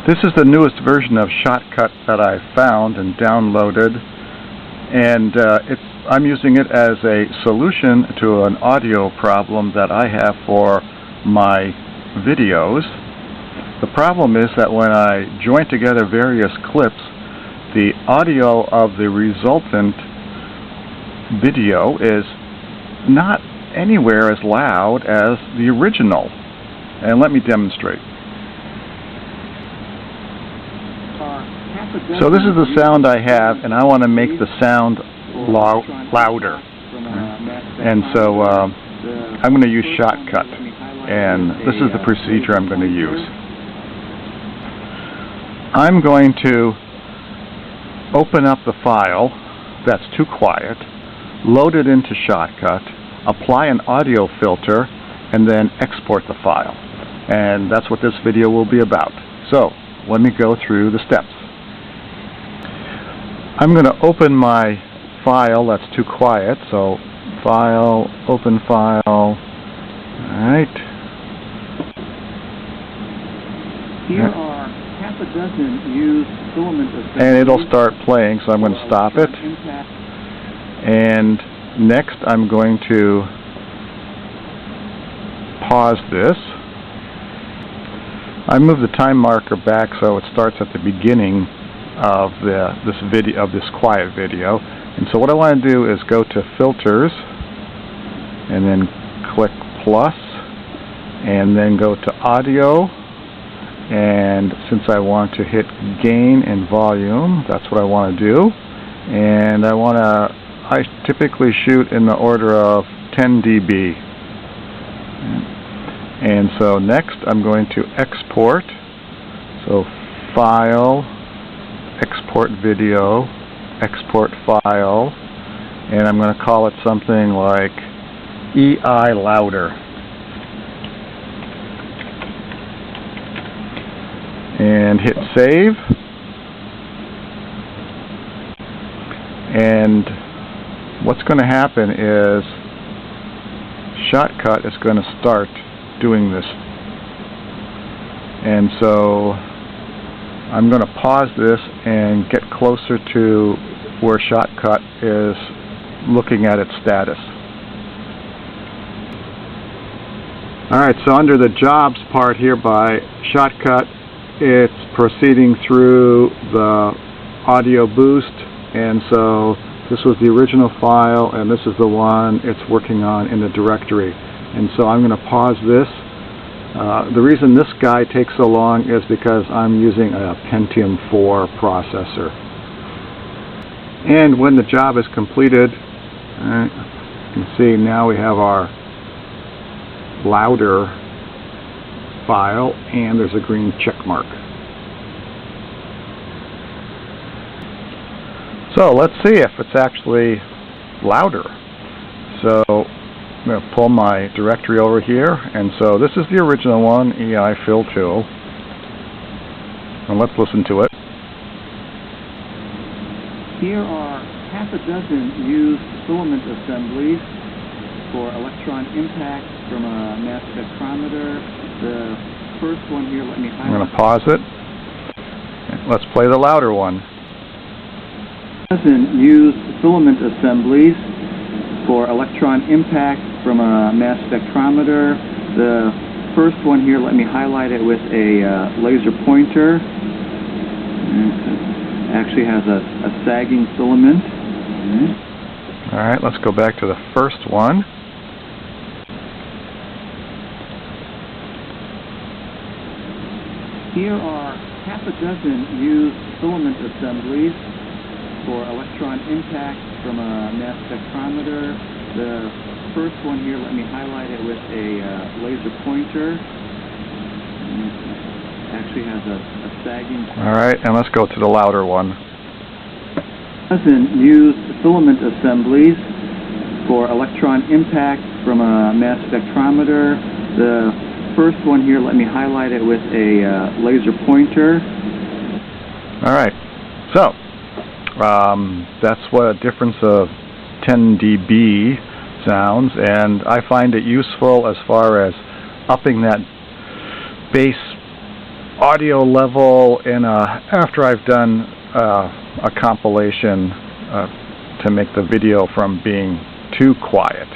This is the newest version of Shotcut that I found and downloaded, and I'm using it as a solution to an audio problem that I have for my videos. The problem is that when I join together various clips, the audio of the resultant video is not anywhere as loud as the original. And let me demonstrate. So this is the sound I have, and I want to make the sound louder. And so I'm going to use Shotcut, and this is the procedure I'm going to use. I'm going to open up the file that's too quiet, load it into Shotcut, apply an audio filter, and then export the file. And that's what this video will be about. So let me go through the steps. I'm going to open my file that's too quiet, so File, Open File. Alright. Here are half a dozen used filament assemblies. And it'll start playing, so I'm going to stop it. And next I'm going to pause this. I move the time marker back so it starts at the beginning of this quiet video. And so what I want to do is go to Filters and then click plus and then go to Audio, and since I want to hit Gain and Volume, that's what I want to do. And I typically shoot in the order of 10 dB. And so next I'm going to export. So File, Export Video, Export File, and I'm going to call it something like EI Louder. And hit Save. And what's going to happen is Shotcut is going to start doing this. And so I'm going to pause this and get closer to where Shotcut is looking at its status. Alright, so under the Jobs part here by Shotcut, it's proceeding through the audio boost, and so this was the original file and this is the one it's working on in the directory. And so I'm going to pause this. The reason this guy takes so long is because I'm using a Pentium 4 processor. And when the job is completed, you can see now we have our louder file and there's a green check mark. So let's see if it's actually louder. So I'm going to pull my directory over here, and so this is the original one, EI Fill Tool, and let's listen to it. Here are half a dozen used filament assemblies for electron impact from a mass spectrometer. The first one here, let me highlight. I'm going to pause it. Let's play the louder one. Dozen used filament assemblies for electron impact from a mass spectrometer. The first one here, let me highlight it with a laser pointer. It actually has a sagging filament. Alright, let's go back to the first one. Here are half a dozen used filament assemblies for electron impact from a mass spectrometer. The first one here, let me highlight it with a laser pointer. It actually has a sagging. Alright, and let's go to the louder one. Dozen used filament assemblies for electron impact from a mass spectrometer. The first one here, let me highlight it with a laser pointer. Alright, so that's what a difference of 10 dB sounds, and I find it useful as far as upping that bass audio level after I've done a compilation to make the video from being too quiet.